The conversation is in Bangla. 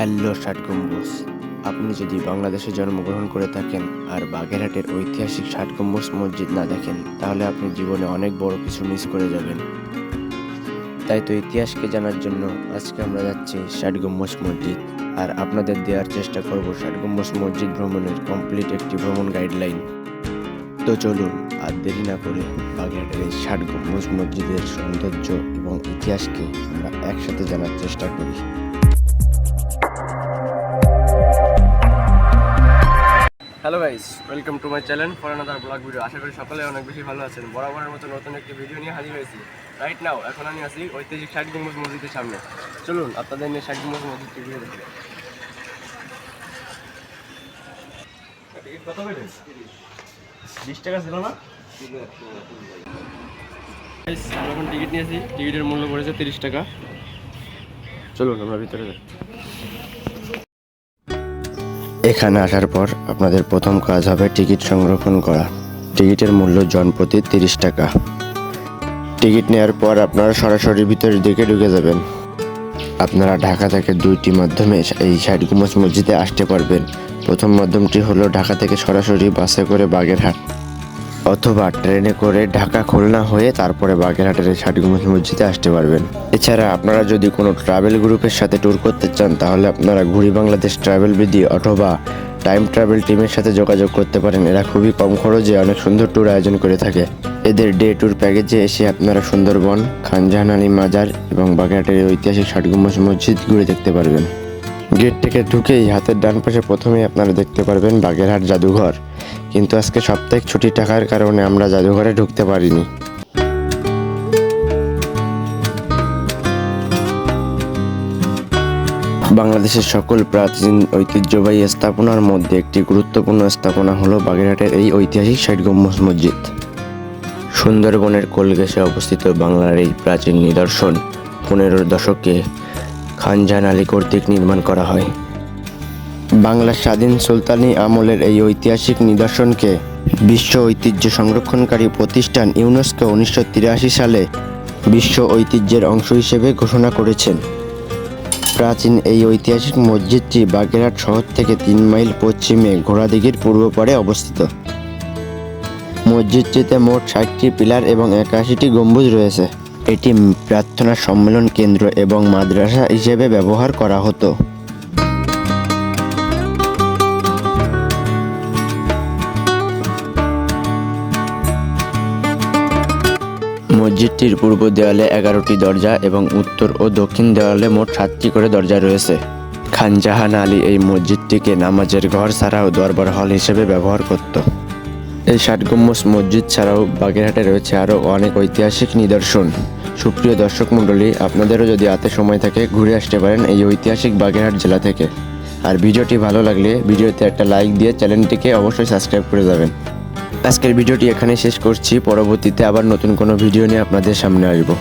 হ্যালো ষাট গম্বুজ। আপনি যদি বাংলাদেশে জন্মগ্রহণ করে থাকেন আর বাগেরহাটের ঐতিহাসিক ষাট গম্বুজ মসজিদ না দেখেন, তাহলে আপনি জীবনে অনেক বড় কিছু মিস করে যাবেন। তাই তো ইতিহাসকে জানার জন্য আজকে আমরা যাচ্ছি ষাট গম্বুজ মসজিদ, আর আপনাদের দেওয়ার চেষ্টা করব ষাট গম্বুজ মসজিদ ভ্রমণের কমপ্লিট একটি ভ্রমণ গাইডলাইন। তো চলুন আর দেরি না করে বাগেরহাটের এই ষাট গম্বুজ মসজিদের সৌন্দর্য এবং ইতিহাসকে আমরা একসাথে জানার চেষ্টা করি। Hello guys, welcome to my channel for another blog video. আশা করি সকলে অনেক বেশি ভালো আছেন। বরাবরের মতো নতুন একটি ভিডিও নিয়ে হাজির হয়েছি রাইট নাও। এখন আমি আছি ঐতিহাসিক ষাট গম্বুজ মসজিদের সামনে। চলুন আপনাদের নিয়ে ষাট গম্বুজ মসজিদটি ঘুরে দেখি। কত পেলেন? 20 টাকা ছিল না? আমরা এখন টিকিট নিয়েছি, টিকিটের মূল্য পড়েছে 30 টাকা। চলুন আমরা ভিতরে যাই। এখানে আসার পর আপনাদের প্রথম কাজ হবে টিকিট সংরক্ষণ করা। টিকিটের মূল্য জনপ্রতি 30 টাকা। টিকিট নেওয়ার পর আপনারা সরাসরি ভিতরের দিকে ঢুকে যাবেন। আপনারা ঢাকা থেকে দুইটি মাধ্যমে এই ষাট গম্বুজ মসজিদে আসতে পারবেন। প্রথম মাধ্যমটি হলো ঢাকা থেকে সরাসরি বাসে করে বাগেরহাট, অথবা ট্রেনে করে ঢাকা খুলনা হয়ে তারপরে বাগেরহাটের এই ষাট গম্বুজ মসজিদে আসতে পারবেন। এছাড়া আপনারা যদি কোনো ট্রাভেল গ্রুপের সাথে ট্যুর করতে চান, তাহলে আপনারা ঘুরি বাংলাদেশ ট্রাভেল বিডি অথবা টাইম ট্রাভেল টিমের সাথে যোগাযোগ করতে পারেন। এরা খুবই কম খরচে অনেক সুন্দর ট্যুর আয়োজন করে থাকে। এদের ডে ট্যুর প্যাকেজে এসে আপনারা সুন্দরবন, খানজাহান আলী মাজার এবং বাগেরহাটের ঐতিহাসিক ষাট গম্বুজ মসজিদ ঘুরে দেখতে পারবেন। গেট থেকে ঢুকেই হাতের ডান পাশে প্রথমেই আপনারা দেখতে পারবেন বাগেরহাট জাদুঘর, কিন্তু আজকে সাপ্তাহিক ছুটি থাকার কারণে আমরা জাদুঘরে ঢুকতে পারিনি। বাংলাদেশের সকল প্রাচীন ঐতিহ্যবাহী স্থাপনার মধ্যে একটি গুরুত্বপূর্ণ স্থাপনা হলো বাগেরহাটের এই ঐতিহাসিক ষাট গম্বুজ মসজিদ। সুন্দরবনের কোলঘেঁষে অবস্থিত বাংলার এই প্রাচীন নিদর্শন 15 দশকে খানজাহান আলী কর্তৃক নির্মাণ করা হয়। বাংলার স্বাধীন সুলতানি আমলের এই ঐতিহাসিক নিদর্শনকে বিশ্ব ঐতিহ্য সংরক্ষণকারী প্রতিষ্ঠান ইউনেস্কো 1983 সালে বিশ্ব ঐতিহ্যের অংশ হিসেবে ঘোষণা করেছেন। প্রাচীন এই ঐতিহাসিক মসজিদটি বাগেরহাট শহর থেকে 3 মাইল পশ্চিমে ঘোড়াদিঘির পূর্ব পাড়ে অবস্থিত। মসজিদটিতে মোট 60টি পিলার এবং 81টি গম্বুজ রয়েছে। এটি প্রার্থনা সম্মেলন কেন্দ্র এবং মাদ্রাসা হিসেবে ব্যবহার করা হতো। মসজিদটির পূর্ব দেওয়ালে 11টি দরজা এবং উত্তর ও দক্ষিণ দেওয়ালে মোট 7টি করে দরজা রয়েছে। খানজাহান আলী এই মসজিদটিকে নামাজের ঘর ছাড়াও দরবার হল হিসেবে ব্যবহার করত। এই ষাট গম্বুজ মসজিদ ছাড়াও বাগেরহাটে রয়েছে আরও অনেক ঐতিহাসিক নিদর্শন। সুপ্রিয় দর্শক মণ্ডলী, আপনাদেরও যদি হাতে সময় থাকে ঘুরে আসতে পারেন এই ঐতিহাসিক বাগেরহাট জেলা থেকে। আর ভিডিওটি ভালো লাগলে ভিডিওতে একটা লাইক দিয়ে চ্যানেলটিকে অবশ্যই সাবস্ক্রাইব করে যাবেন। আজকের ভিডিওটি এখানে শেষ করছি। পরবর্তীতে আবার নতুন কোনো ভিডিও নিয়ে আপনাদের সামনে আসবো।